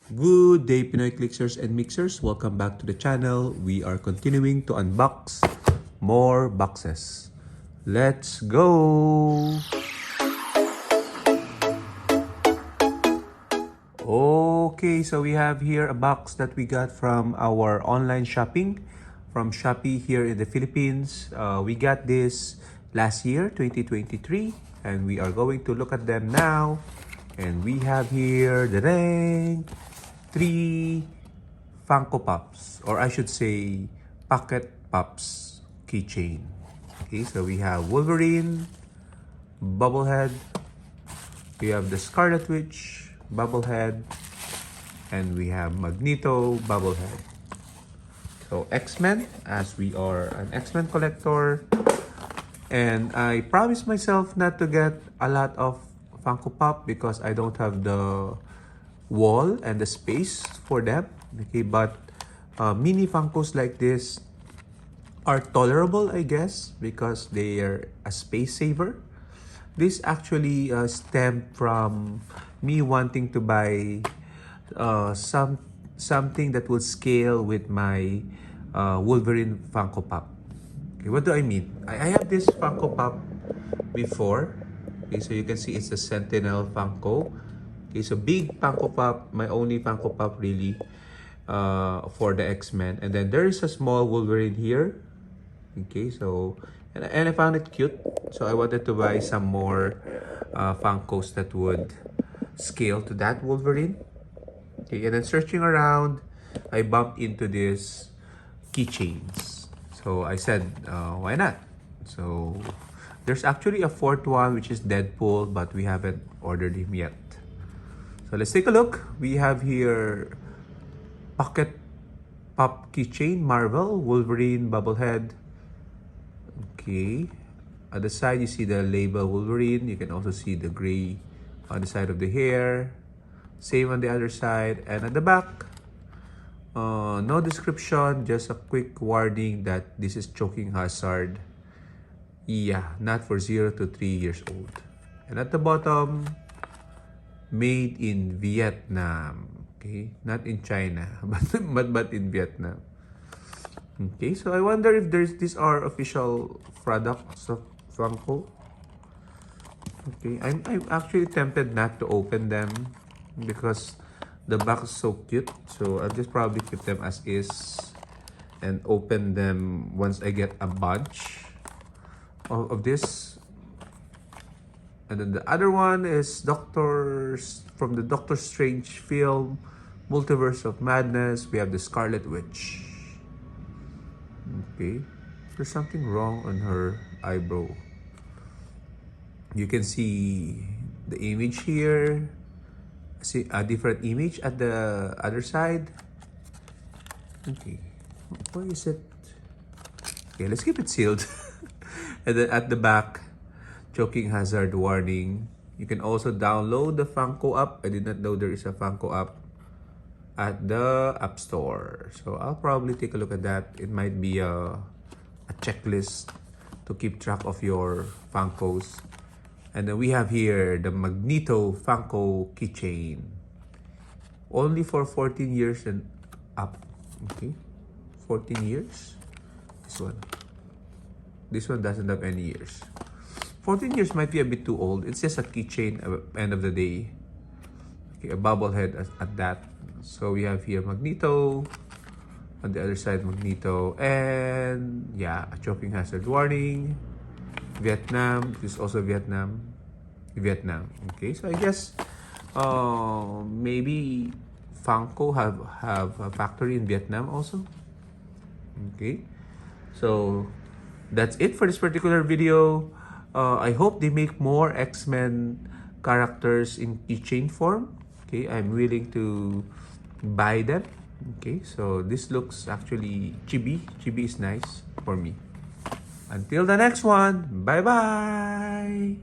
Good day, Pinoy Clixers and Mixers. Welcome back to the channel. We are continuing to unbox more boxes. Let's go! Okay, so we have here a box that we got from our online shopping from Shopee here in the Philippines. We got this last year, 2023, and we are going to look at them now. And we have here the three Funko Pops, or I should say Pocket Pops keychain. Okay, so we have Wolverine, Bubblehead, we have the Scarlet Witch, Bubblehead, and we have Magneto, Bubblehead. So X-Men, as we are an X-Men collector. And I promised myself not to get a lot of Funko Pop because I don't have the wall and the space for them. Okay, but mini Funkos like this are tolerable, I guess, because they are a space saver. This actually stemmed from me wanting to buy something that will scale with my Wolverine Funko Pop. Okay, what do I mean? I have this Funko Pop before. Okay, so you can see it's a Sentinel Funko. Okay, so big Funko Pop, my only Funko Pop really for the X-Men. And then there is a small Wolverine here. Okay, so, and I found it cute. So I wanted to buy some more Funkos that would scale to that Wolverine. Okay, and then searching around, I bumped into this Keychains. So I said, why not? So there's actually a fourth one, which is Deadpool, but we haven't ordered him yet. So let's take a look. We have here Pocket Pop Keychain, Marvel, Wolverine, Bubblehead. Okay. At the side, you see the label Wolverine. You can also see the gray on the side of the hair. Same on the other side. And at the back, no description, just a quick warning that this is choking hazard. Yeah, not for 0 to 3 years old. And at the bottom, made in Vietnam. Okay, not in China, but in Vietnam. Okay, so I wonder if these are official products of Funko. Okay, I'm actually tempted not to open them because the box is so cute. So I'll just probably keep them as is and open them once I get a bunch of this. And then the other one is from the Doctor Strange film, Multiverse of Madness. We have the Scarlet Witch. Okay, there's something wrong on her eyebrow. You can see the image here. See a different image at the other side. Okay, why is it? Okay, let's keep it sealed. And then at the back, choking hazard warning. You can also download the Funko app. I did not know there is a Funko app at the App Store. So I'll probably take a look at that. It might be a checklist to keep track of your Funkos. And then we have here the Magneto Funko Keychain. Only for 14 years and up. Okay, 14 years. This one doesn't have any years. 14 years might be a bit too old. It's just a keychain at the end of the day. Okay, a bobblehead at that. So we have here Magneto. On the other side, Magneto. And yeah, a choking hazard warning. Vietnam. This is also Vietnam. Okay, so I guess maybe Funko have a factory in Vietnam also. Okay, so that's it for this particular video. I hope they make more X-Men characters in keychain form. Okay, I'm willing to buy them. Okay, so this looks actually chibi. Chibi is nice for me. Until the next one, bye-bye!